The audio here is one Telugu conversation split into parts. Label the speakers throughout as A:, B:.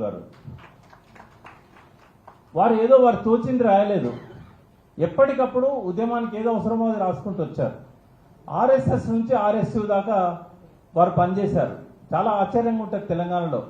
A: గారు. వారు ఏదో వారు తోచింది రాయలేదు, ఎప్పటికప్పుడు ఉద్యమానికి ఏదో అవసరమో అది రాసుకుంటూ వచ్చారు. ఆర్ఎస్ఎస్ నుంచి ఆర్ఎస్యు దాకా వారు పనిచేశారు. చాలా ఆశ్చర్యంగా ఉంటుంది తెలంగాణలో.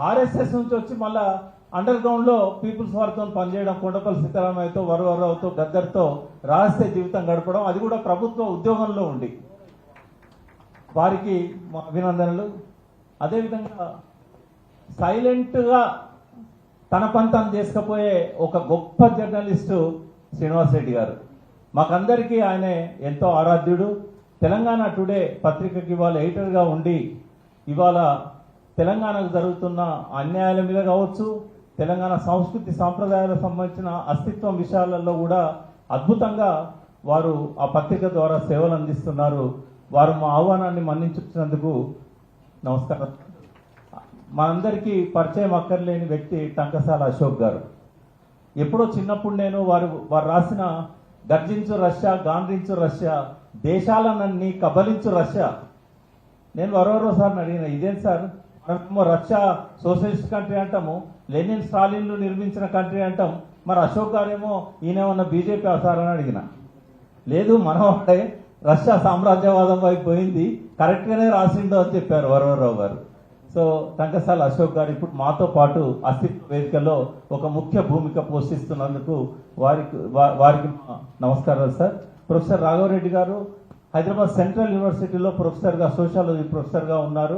A: ఆర్ఎస్ఎస్ నుంచి వచ్చి మళ్ళా అండర్ గ్రౌండ్ లో పీపుల్స్ వారితో పనిచేయడం, కొండపల్లి సీతారామయ్యతో, వరవరరావుతో, గద్దర్తో రహస్య జీవితం గడపడం, అది కూడా ప్రభుత్వ ఉద్యోగంలో ఉండి. వారికి మా అభినందనలు. అదేవిధంగా సైలెంట్గా తన పని తాను చేసుకపోయే ఒక గొప్ప జర్నలిస్టు శ్రీనివాస్ రెడ్డి గారు. మాకందరికీ ఆయన ఎంతో ఆరాధ్యుడు. తెలంగాణ టుడే పత్రికకి ఇవాళ ఎడిటర్గా ఉండి ఇవాళ తెలంగాణకు జరుగుతున్న అన్యాయాల మీద కావచ్చు, తెలంగాణ సంస్కృతి సాంప్రదాయాలకు సంబంధించిన అస్తిత్వం విషయాలలో కూడా అద్భుతంగా వారు ఆ పత్రిక ద్వారా సేవలు అందిస్తున్నారు. వారు మా ఆహ్వానాన్ని మన్నించినందుకు నమస్కారం. మనందరికీ పరిచయం అక్కర్లేని వ్యక్తి టంకసాల అశోక్ గారు. ఎప్పుడో చిన్నప్పుడు నేను వారు రాసిన గర్జించు రష్యా, గాండ్రించు రష్యా, దేశాలనన్నీ కబలించు రష్యా. నేను వరోసారి అడిగిన, ఇదేం సార్, మనమేమో రష్యా సోషలిస్ట్ కంట్రీ అంటాము, లెనిన్ స్టాలిన్లు నిర్మించిన కంట్రీ అంటాం, మరి అశోక్ గారేమో ఈయనేమన్నా బీజేపీ ఆసారని అడిగిన. లేదు, మనవాడే రష్యా సామ్రాజ్యవాదం వైపు పోయింది, కరెక్ట్గానే రాసిండో అని చెప్పారు వరవరరావు గారు. సో టంకసాల అశోక్ గారు ఇప్పుడు మాతో పాటు అస్తిత్వ వేదికలో ఒక ముఖ్య భూమిక పోషిస్తున్నందుకు వారికి నమస్కారాలు సార్. ప్రొఫెసర్ రాఘవరెడ్డి గారు హైదరాబాద్ సెంట్రల్ యూనివర్సిటీలో ప్రొఫెసర్గా, సోషాలజీ ప్రొఫెసర్గా ఉన్నారు.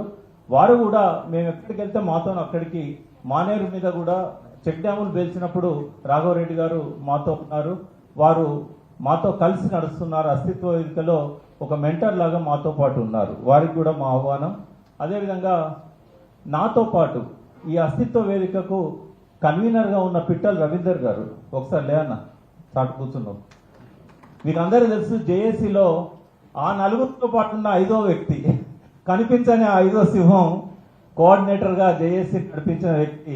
A: వారు కూడా మేము ఎక్కడికి వెళ్తే మాతో అక్కడికి, మానేరు మీద కూడా చెక్ డ్యాములు పేల్చినప్పుడు రాఘవరెడ్డి గారు మాతో ఉన్నారు. వారు మాతో కలిసి నడుస్తున్నారు. అస్తిత్వ వేదికలో ఒక మెంటర్ లాగా మాతో పాటు ఉన్నారు. వారికి కూడా మా ఆహ్వానం. అదేవిధంగా నాతో పాటు ఈ అస్తిత్వ వేదికకు కన్వీనర్గా ఉన్న పిట్టల రవీందర్ గారు, ఒకసారి లేదన్న చాటు కూర్చున్నాం. మీకందరూ తెలుసు, జేఏసీలో ఆ నలుగురితో పాటు ఉన్న 5వ వ్యక్తి, కనిపించని 5వ సింహం, కోఆర్డినేటర్గా జేఏసీ నడిపించిన వ్యక్తి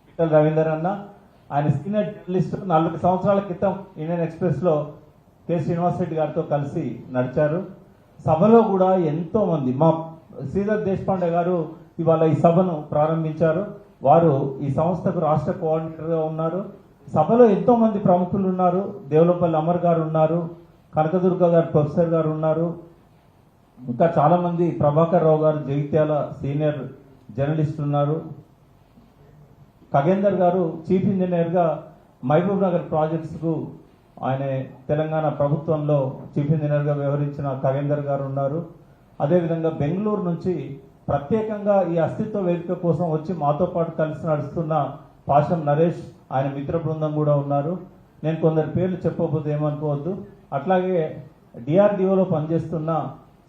A: పిట్టల రవీందర్ అన్న. ఆయన సీనియర్ జర్నలిస్ట్. 40 సంవత్సరాల క్రితం ఇండియన్ ఎక్స్ప్రెస్లో కె శ్రీనివాస్ రెడ్డి గారితో కలిసి నడిచారు. సభలో కూడా ఎంతో మంది, మా శ్రీధర్ దేశపాండే గారు ఇవాళ ఈ సభను ప్రారంభించారు. వారు ఈ సంస్థకు రాష్ట్ర కోఆర్డినేటర్గా ఉన్నారు. సభలో ఎంతో మంది ప్రముఖులు ఉన్నారు. దేవులపల్లి అమర్ గారు ఉన్నారు, కనకదుర్గ గారు ప్రొఫెసర్ గారు ఉన్నారు, ఇంకా చాలా మంది, ప్రభాకర్ రావు గారు జగిత్యాల సీనియర్ జర్నలిస్ట్ ఉన్నారు, ఖగేందర్ గారు చీఫ్ ఇంజనీర్గా మహబూబ్ నగర్ ప్రాజెక్ట్స్కు ఆయన తెలంగాణ ప్రభుత్వంలో చీఫ్ ఇంజనీర్గా వ్యవహరించిన ఖగేందర్ గారు ఉన్నారు. అదేవిధంగా బెంగళూరు నుంచి ప్రత్యేకంగా ఈ అస్తిత్వ వేదిక కోసం వచ్చి మాతో పాటు కలిసి నడుస్తున్న పాషం నరేష్, ఆయన మిత్ర బృందం కూడా ఉన్నారు. నేను కొందరి పేర్లు చెప్పబోతే ఏమనుకోవద్దు. అట్లాగే డిఆర్డిఓలో పనిచేస్తున్న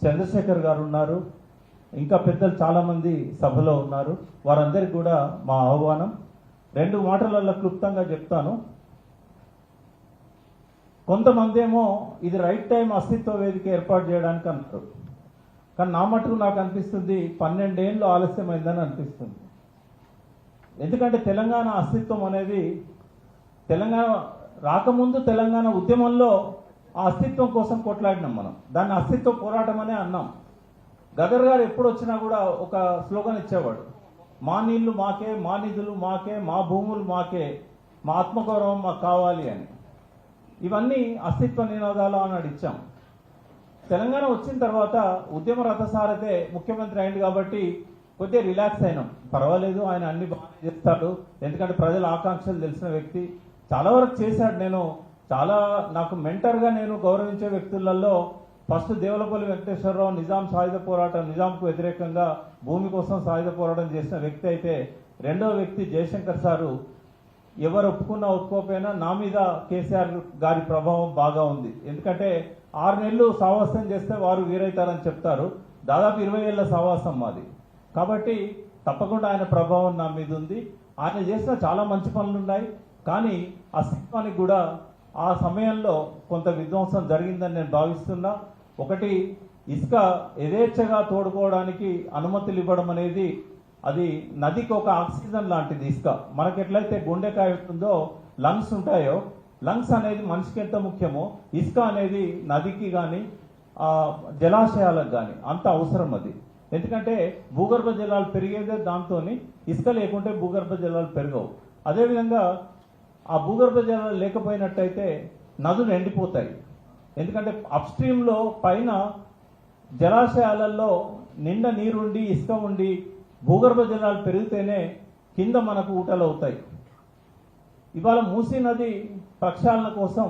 A: చంద్రశేఖర్ గారు ఉన్నారు. ఇంకా పెద్దలు చాలామంది సభలో ఉన్నారు. వారందరికీ కూడా మా ఆహ్వానం. 2 మాటలలో క్లుప్తంగా చెప్తాను. కొంతమంది ఏమో ఇది రైట్ టైం అస్తిత్వ వేదిక ఏర్పాటు చేయడానికి అన్నారు. కానీ నా మటుకు నాకు అనిపిస్తుంది 12 ఏళ్ళు ఆలస్యమైందని అనిపిస్తుంది. ఎందుకంటే తెలంగాణ అస్తిత్వం అనేది, తెలంగాణ రాకముందు తెలంగాణ ఉద్యమంలో ఆ అస్తిత్వం కోసం కొట్లాడినాం మనం. దాన్ని అస్తిత్వ పోరాటం అనే అన్నాం. గదర్ గారు ఎప్పుడు వచ్చినా కూడా ఒక స్లోగన్ ఇచ్చేవాడు, మా నీళ్లు మాకే, మా నిధులు మాకే, మా భూములు మాకే, మా ఆత్మగౌరవం మాకు కావాలి అని. ఇవన్నీ అస్తిత్వ నినాదాలు అని ఇచ్చాం. తెలంగాణ వచ్చిన తర్వాత ఉద్యమ రథసారథే ముఖ్యమంత్రి అయింది కాబట్టి కొద్దిగా రిలాక్స్ అయినాం. పర్వాలేదు, ఆయన అన్ని బాగా చేస్తాడు, ఎందుకంటే ప్రజల ఆకాంక్షలు తెలిసిన వ్యక్తి, చాలా వరకు చేశాడు. నాకు మెంటర్గా నేను గౌరవించే వ్యక్తులలో ఫస్ట్ దేవులపల్లి వెంకటేశ్వరరావు, నిజాం సాయుధ పోరాటం, నిజాంకు వ్యతిరేకంగా భూమి కోసం సాయుధ పోరాటం చేసిన వ్యక్తి అయితే, రెండవ వ్యక్తి జయశంకర్ సారు. ఎవరు ఒప్పుకున్నా ఒప్పుకోకపోయినా నా మీద కేసీఆర్ గారి ప్రభావం బాగా ఉంది. ఎందుకంటే 6 నెలలు సావాసం చేస్తే వారు వీరైతారని చెప్తారు. దాదాపు 20 ఏళ్ల సావాసం మాది. కాబట్టి తప్పకుండా ఆయన ప్రభావం నా మీద ఉంది. ఆయన చేసిన చాలా మంచి పనులు ఉన్నాయి. కానీ అస్తిత్వానికి కూడా ఆ సమయంలో కొంత విధ్వంసం జరిగిందని నేను భావిస్తున్నా. ఒకటి, ఇసుక యథేచ్ఛగా తోడుకోవడానికి అనుమతులు ఇవ్వడం అనేది, అది నదికి ఒక ఆక్సిజన్ లాంటిది. ఇసుక మనకి ఎట్లయితే గుండెకాయ ఉంటుందో లంగ్స్ ఉంటాయో, లంగ్స్ అనేది మనిషికి ఎంత ముఖ్యమో, ఇసుక అనేది నదికి కానీ జలాశయాలకు కానీ అంత అవసరం అది. ఎందుకంటే భూగర్భ జలాలు పెరిగేదే దాంతో, ఇసుక లేకుంటే భూగర్భ జలాలు పెరగవు. అదేవిధంగా ఆ భూగర్భ జలాలు లేకపోయినట్టయితే నదులు ఎండిపోతాయి. ఎందుకంటే అప్స్ట్రీమ్లో పైన జలాశయాలలో నిండా నీరుండి ఇసుక ఉండి భూగర్భ జలాలు పెరిగితేనే కింద మనకు ఊటలు అవుతాయి. ఇవాళ మూసీ నది ప్రక్షాళన కోసం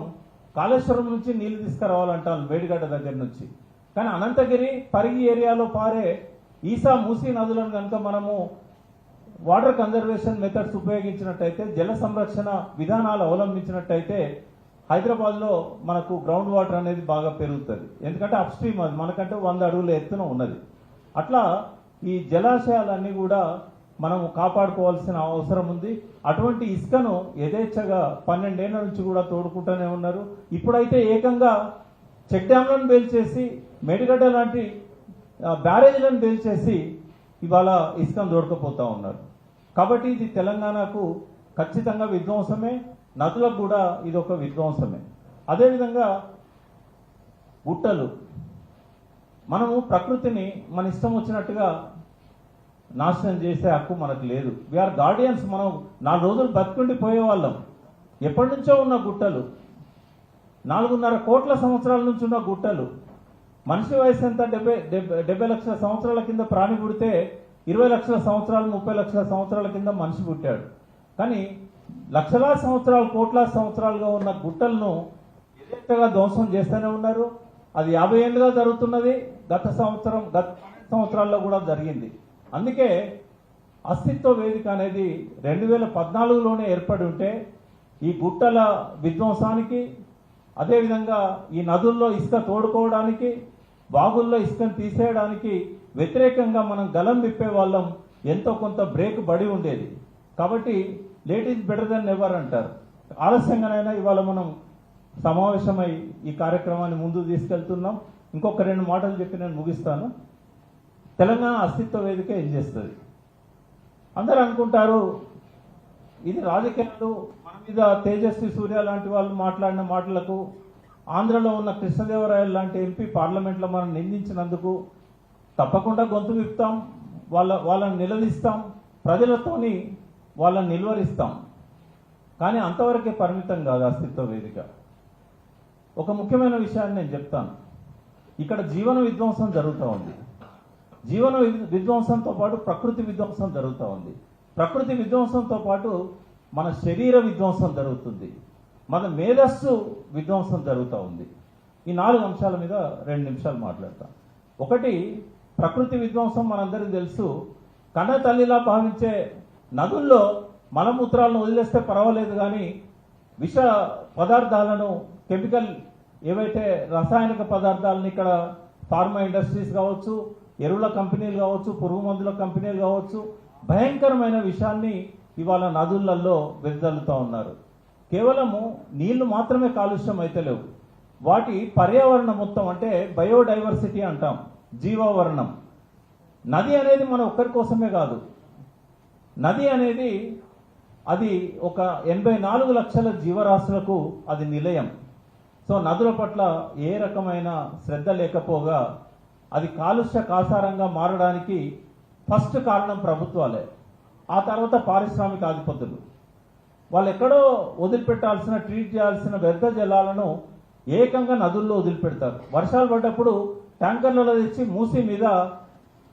A: కాళేశ్వరం నుంచి నీళ్లు తీసుకురావాలంటాను మేడిగడ్డ దగ్గర నుంచి. కానీ అనంతగిరి పరిగి ఏరియాలో పారే ఈసా మూసీ నదులను కనుక మనము వాటర్ కన్జర్వేషన్ మెథడ్స్ ఉపయోగించినట్టయితే, జల సంరక్షణ విధానాలు అవలంబించినట్టయితే హైదరాబాద్లో మనకు గ్రౌండ్ వాటర్ అనేది బాగా పెరుగుతుంది. ఎందుకంటే అప్స్ట్రీమ్ అది మనకంటే 100 అడుగుల ఎత్తున ఉన్నది. అట్లా ఈ జలాశయాలన్నీ కూడా మనం కాపాడుకోవాల్సిన అవసరం ఉంది. అటువంటి ఇసుకను యథేచ్ఛగా 12 ఏళ్ల నుంచి కూడా తోడుకుంటూనే ఉన్నారు. ఇప్పుడైతే ఏకంగా చెక్ డ్యాంలను పేల్చేసి మేడిగడ్డ లాంటి బ్యారేజ్లను పేల్చేసి ఇవాళ ఇసుకను తోడుకపోతా ఉన్నారు. కాబట్టి ఇది తెలంగాణకు ఖచ్చితంగా విధ్వంసమే, నదులకు కూడా ఇది ఒక విధ్వంసమే. అదేవిధంగా గుట్టలు, మనము ప్రకృతిని మన ఇష్టం వచ్చినట్టుగా నాశనం చేసే హక్కు మనకు లేదు. We are guardians. మనం 4 రోజులు బతుకుండి పోయేవాళ్ళం. ఎప్పటి నుంచో ఉన్న గుట్టలు, 4.5 కోట్ల సంవత్సరాల నుంచి ఉన్న గుట్టలు. మనిషి వయసు ఎంత? 70 లక్షల సంవత్సరాల కింద ప్రాణి పుడితే 20 లక్షల సంవత్సరాలు 30 లక్షల సంవత్సరాల కింద మనిషి పుట్టాడు. కానీ లక్షలాది సంవత్సరాలు కోట్లాది సంవత్సరాలుగా ఉన్న గుట్టలను యథేచ్ఛగా ధ్వంసం చేస్తూనే ఉన్నారు. అది 50 ఏళ్ళుగా జరుగుతున్నది. గత సంవత్సరాల్లో కూడా జరిగింది. అందుకే అస్తిత్వ వేదిక అనేది 2014లోనే ఏర్పడి ఉంటే ఈ గుట్టల విధ్వంసానికి, అదేవిధంగా ఈ నదుల్లో ఇసుక తోడుకోవడానికి, బాగుల్లో ఇసుకను తీసేయడానికి వ్యతిరేకంగా మనం గలం విప్పే వాళ్ళం, ఎంతో కొంత బ్రేక్ పడి ఉండేది. కాబట్టి late is better than never అంటారు. ఆలస్యంగానైనా ఇవాళ మనం సమావేశమై ఈ కార్యక్రమాన్ని ముందుకు తీసుకెళ్తున్నాం. ఇంకొక 2 మాటలు చెప్పి నేను ముగిస్తాను. తెలంగాణ అస్తిత్వ వేదిక ఏం చేస్తుంది? అందరూ అనుకుంటారు ఇది రాజకీయాలు, మన మీద తేజస్వి సూర్య లాంటి వాళ్ళు మాట్లాడిన మాటలకు, ఆంధ్రలో ఉన్న కృష్ణదేవరాయలు లాంటి ఎంపీ పార్లమెంట్లో మనం నిందించినందుకు తప్పకుండా గొంతు విప్పుతాం, వాళ్ళని నిలదీస్తాం, ప్రజలతోని వాళ్ళని నిలువరిస్తాం. కానీ అంతవరకే పరిమితం కాదు అస్తిత్వ వేదిక. ఒక ముఖ్యమైన విషయాన్ని నేను చెప్తాను. ఇక్కడ జీవన విధ్వంసం జరుగుతూ ఉంది. జీవన విధ్వంసంతో పాటు ప్రకృతి విధ్వంసం జరుగుతూ ఉంది. ప్రకృతి విధ్వంసంతో పాటు మన శరీర విధ్వంసం జరుగుతుంది, మన మేధస్సు విధ్వంసం జరుగుతూ ఉంది. ఈ 4 అంశాల మీద 2 నిమిషాలు మాట్లాడతాం. ఒకటి, ప్రకృతి విధ్వంసం మనందరికీ తెలుసు. కన్న తల్లిలా భావించే నదుల్లో మలమూత్రాలను వదిలేస్తే పర్వాలేదు, కానీ విష పదార్థాలను, కెమికల్ ఏవైతే రసాయనిక పదార్థాలను ఇక్కడ ఫార్మా ఇండస్ట్రీస్ కావచ్చు, ఎరువుల కంపెనీలు కావచ్చు, పురుగు మందుల కంపెనీలు కావచ్చు, భయంకరమైన విషయాన్ని ఇవాళ నదులలో వెదజల్లుతూ ఉన్నారు. కేవలము నీళ్లు మాత్రమే కాలుష్యం అయితే లేవు, వాటి పర్యావరణం మొత్తం, అంటే బయోడైవర్సిటీ అంటాం, జీవావరణం. నది అనేది మన ఒక్కరి కోసమే కాదు. నది అనేది అది ఒక 84 లక్షల జీవరాశులకు అది నిలయం. సో నదుల పట్ల ఏ రకమైన శ్రద్ధ లేకపోగా అది కాలుష్య కాసారంగా మారడానికి ఫస్ట్ కారణం ప్రభుత్వాలే, ఆ తర్వాత పారిశ్రామిక అధిపతులు. వాళ్ళు ఎక్కడో వదిలిపెట్టాల్సిన, ట్రీట్ చేయాల్సిన వ్యర్థ జలాలను ఏకంగా నదుల్లో వదిలిపెడతారు. వర్షాలు పడ్డప్పుడు ట్యాంకర్లలో తెచ్చి మూసీ మీద,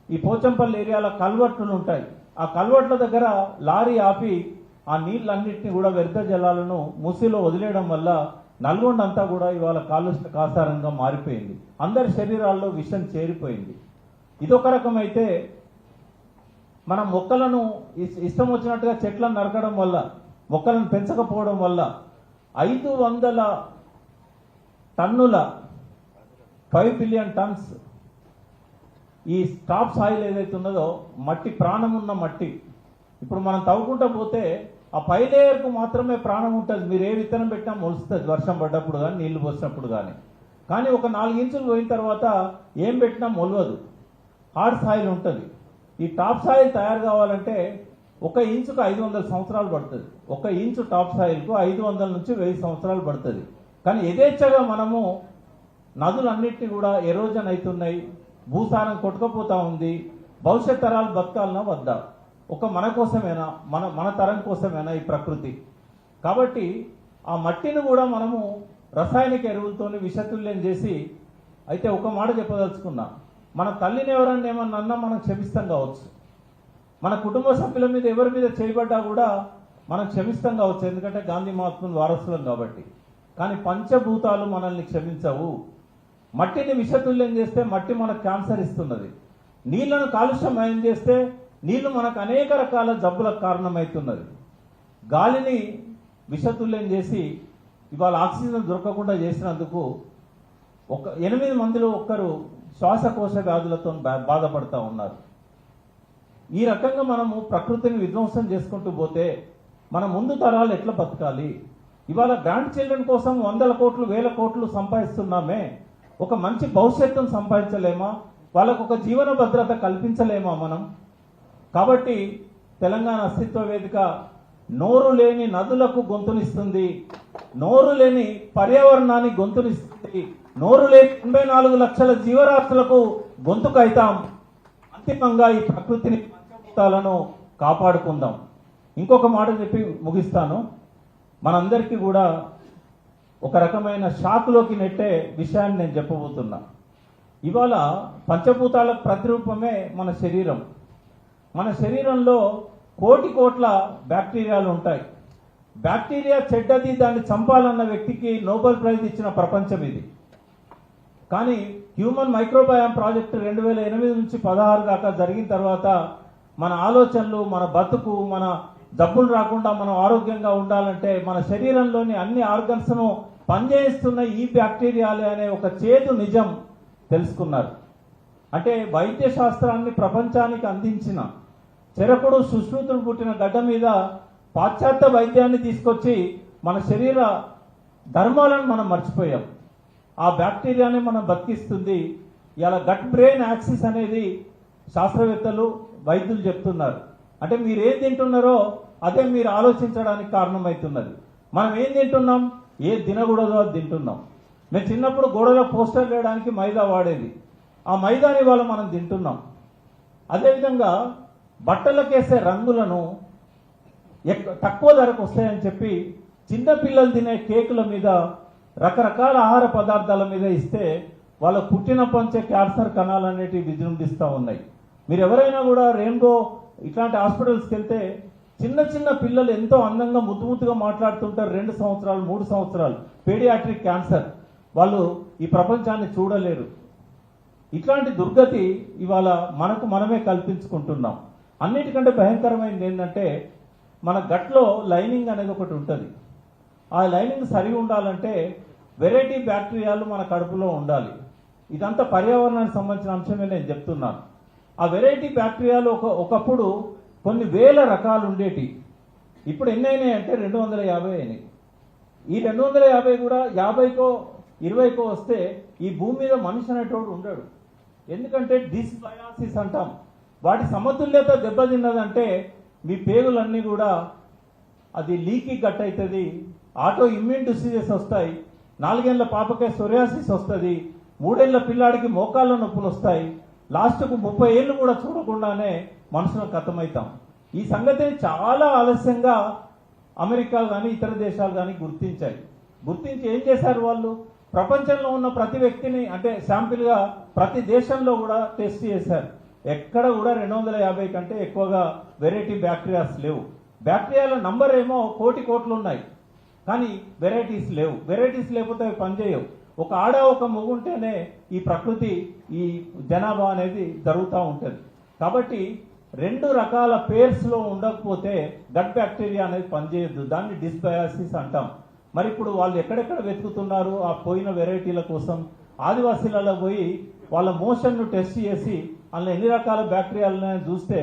A: ఈ పోచంపల్లి ఏరియాలో కల్వర్ట్లు ఉంటాయి, ఆ కల్వర్ట్ల దగ్గర లారీ ఆపి ఆ నీళ్ళన్నింటినీ కూడా వ్యర్థ జలాలను మూసీలో వదిలేయడం వల్ల నల్గొండ అంతా కూడా ఇవాళ కాలుష్య కాసారంగా మారిపోయింది. అందరి శరీరాల్లో విషం చేరిపోయింది. ఇదొక రకమైతే, మనం మొక్కలను ఇష్టం వచ్చినట్టుగా చెట్లను నరకడం వల్ల, మొక్కలను పెంచకపోవడం వల్ల 500 టన్నుల 5 బిలియన్ టన్స్ ఈ టాప్ సాయిల్ ఏదైతే ఉన్నదో, మట్టి, ప్రాణం ఉన్న మట్టి, ఇప్పుడు మనం తవ్వుకుంటూ పోతే ఆ పై లేయర్కు మాత్రమే ప్రాణం ఉంటుంది. మీరు ఏ విత్తనం పెట్టినా మొలుస్తుంది, వర్షం పడ్డప్పుడు కానీ నీళ్లు పోసినప్పుడు కానీ. కానీ ఒక 4 ఇంచులు పోయిన తర్వాత ఏం పెట్టినా మొలవదు, హార్డ్ సాయిల్ ఉంటుంది. ఈ టాప్ సాయిల్ తయారు కావాలంటే 1 ఇంచుకు 500 సంవత్సరాలు పడుతుంది. 1 ఇంచు టాప్ సాయిల్కు 500 నుంచి 1000 సంవత్సరాలు పడుతుంది. కానీ యథేచ్ఛగా మనము నదులన్నింటినీ కూడా ఎరోజన్ అవుతున్నాయి, భూసారం కొట్టుకపోతూ ఉంది, భవిష్యత్ తరాలు బతకాలన్నా వద్దా? ఒక మన కోసమేనా, మన తరం కోసమేనా ఈ ప్రకృతి? కాబట్టి ఆ మట్టిని కూడా మనము రసాయనిక ఎరువులతోని విషతుల్యం చేసి, అయితే ఒక మాట చెప్పదలుచుకున్నా, మన తల్లిని ఎవరన్నా ఏమన్నా అన్నా మనం క్షమిస్తాం కావచ్చు, మన కుటుంబ సభ్యుల మీద ఎవరి మీద చేయబడ్డా కూడా మనం క్షమిస్తాం కావచ్చు, ఎందుకంటే గాంధీ మహాత్ముని వారసులం కాబట్టి. కానీ పంచభూతాలు మనల్ని క్షమించవు. మట్టిని విషతుల్యం చేస్తే మట్టి మనకు క్యాన్సర్ ఇస్తున్నది. నీళ్లను కాలుష్యమయం చేస్తే నీళ్లు మనకు అనేక రకాల జబ్బులకు కారణమవుతున్నది. గాలిని విషతుల్యం చేసి ఇవాళ ఆక్సిజన్ దొరకకుండా చేసినందుకు 8 మందిలో ఒక్కరు శ్వాసకోశ వ్యాధులతో బాధపడతా ఉన్నారు. ఈ రకంగా మనము ప్రకృతిని విధ్వంసం చేసుకుంటూ పోతే మన ముందు తరాలు ఎట్లా బతకాలి? ఇవాళ గ్రాండ్ చిల్డ్రన్ కోసం 100 కోట్లు 1000 కోట్లు సంపాదిస్తున్నామే, ఒక మంచి భవిష్యత్తును సంపాదించలేమా? వాళ్ళకు ఒక జీవన భద్రత కల్పించలేమా మనం? కాబట్టి తెలంగాణ అస్తిత్వ వేదిక నోరు లేని నదులకు గొంతునిస్తుంది, నోరు లేని పర్యావరణానికి గొంతునిస్తుంది, నోరు లేని 84 లక్షల జీవరాశులకు గొంతుకైతాం. అంతిమంగా ఈ ప్రకృతిని పంచభూతాలను కాపాడుకుందాం. ఇంకొక మాట చెప్పి ముగిస్తాను. మనందరికీ కూడా ఒక రకమైన షాక్లోకి నెట్టే విషయాన్ని నేను చెప్పబోతున్నా. ఇవాళ పంచభూతాలకు ప్రతిరూపమే మన శరీరం. మన శరీరంలో కోట్ల బ్యాక్టీరియాలు ఉంటాయి. బ్యాక్టీరియా చెడ్డది, దాన్ని చంపాలన్న వ్యక్తికి నోబెల్ ప్రైజ్ ఇచ్చిన ప్రపంచం ఇది. కానీ హ్యూమన్ మైక్రోబయామ్ ప్రాజెక్టు 2008 నుంచి 16 దాకా జరిగిన తర్వాత మన ఆలోచనలు, మన బతుకు, మన జబ్బులు రాకుండా మనం ఆరోగ్యంగా ఉండాలంటే మన శరీరంలోని అన్ని ఆర్గన్స్ను పనిచేస్తున్న ఈ బ్యాక్టీరియాలే అనే ఒక చేదు నిజం తెలుసుకున్నారు. అంటే వైద్య శాస్త్రాన్ని ప్రపంచానికి అందించిన చెరకుడు సుశ్రుతుడు పుట్టిన గడ్డ మీద పాశ్చాత్య వైద్యాన్ని తీసుకొచ్చి మన శరీర ధర్మాలను మనం మర్చిపోయాం. ఆ బ్యాక్టీరియాని మనం బతికిస్తుంది. ఇలా గట్ బ్రెయిన్ యాక్సిస్ అనేది శాస్త్రవేత్తలు, వైద్యులు చెప్తున్నారు. అంటే మీరు ఏం తింటున్నారో అదే మీరు ఆలోచించడానికి కారణమవుతున్నది. మనం ఏం తింటున్నాం, ఏ తినకూడదో అది తింటున్నాం. మేము చిన్నప్పుడు గోడలో పోస్టర్ వేయడానికి మైదా వాడేది, ఆ మైదాని వల్ల మనం తింటున్నాం. అదేవిధంగా బట్టలకేసే రంగులను తక్కువ ధరకు వస్తాయని చెప్పి చిన్న పిల్లలు తినే కేకుల మీద, రకరకాల ఆహార పదార్థాల మీద ఇస్తే వాళ్ళ పుట్టినప్పటి నుంచే క్యాన్సర్ కణాలు అనేటివి విజృంభిస్తూ ఉన్నాయి. మీరు ఎవరైనా కూడా రెయిన్బో ఇట్లాంటి హాస్పిటల్స్కి వెళ్తే చిన్న పిల్లలు ఎంతో అందంగా ముద్దుగా మాట్లాడుతుంటారు. 2 సంవత్సరాలు 3 సంవత్సరాలు పేడియాట్రిక్ క్యాన్సర్. వాళ్ళు ఈ ప్రపంచాన్ని చూడలేరు. ఇట్లాంటి దుర్గతి ఇవాళ మనకు మనమే కల్పించుకుంటున్నాం. అన్నిటికంటే భయంకరమైనది ఏంటంటే మన గట్లో లైనింగ్ అనేది ఒకటి ఉంటుంది. ఆ లైనింగ్ సరిగా ఉండాలంటే వెరైటీ బ్యాక్టీరియాలు మన కడుపులో ఉండాలి. ఇదంతా పర్యావరణానికి సంబంధించిన అంశమే నేను చెప్తున్నాను. ఆ వెరైటీ బ్యాక్టీరియాలు ఒకప్పుడు కొన్ని వేల రకాలు ఉండేటి. ఇప్పుడు ఎన్ని అయినాయి అంటే 250 అయినాయి. ఈ 250 కూడా 50కో 20కో వస్తే ఈ భూమి మీద మనిషి అనేటోడు ఉండడు. ఎందుకంటే డిస్బయాసిస్ అంటాం. వాటి సమతుల్యత దెబ్బతిన్నదంటే మీ పేగులన్నీ కూడా అది లీకీ గట్ అవుతుంది, ఆటో ఇమ్యూన్ డిసీజెస్ వస్తాయి, 4 ఏళ్ల పాపకే సొరియాసిస్ వస్తుంది, 3 ఏళ్ల పిల్లాడికి మోకాళ్ళ నొప్పులు వస్తాయి, లాస్ట్కు 30 ఏళ్ళు కూడా చూడకుండానే మనుషులకు కథమవుతాం. ఈ సంగతిని చాలా ఆలస్యంగా అమెరికా కానీ ఇతర దేశాలు కానీ గుర్తించి ఏం చేశారు వాళ్ళు? ప్రపంచంలో ఉన్న ప్రతి వ్యక్తిని అంటే శాంపిల్గా ప్రతి దేశంలో కూడా టెస్ట్ చేశారు. ఎక్కడ కూడా 250 కంటే ఎక్కువగా వెరైటీ బ్యాక్టీరియాస్ లేవు. బ్యాక్టీరియాల నంబర్ ఏమో కోట్లు ఉన్నాయి, కానీ వెరైటీస్ లేవు. వెరైటీస్ లేకపోతే అవి పనిచేయవు. ఒక ఆడ ఒక మగ ఉంటేనే ఈ ప్రకృతి, ఈ జనాభా అనేది జరుగుతూ ఉంటుంది. కాబట్టి 2 రకాల పేర్స్లో ఉండకపోతే గట్ బ్యాక్టీరియా అనేది పనిచేయద్దు. దాన్ని డిస్బయాసిస్ అంటాం. మరి ఇప్పుడు వాళ్ళు ఎక్కడెక్కడ వెతుకుతున్నారు ఆ పోయిన వెరైటీల కోసం? ఆదివాసీలలో పోయి వాళ్ళ మోషన్ను టెస్ట్ చేసి అందులో ఎన్ని రకాల బ్యాక్టీరియాలు చూస్తే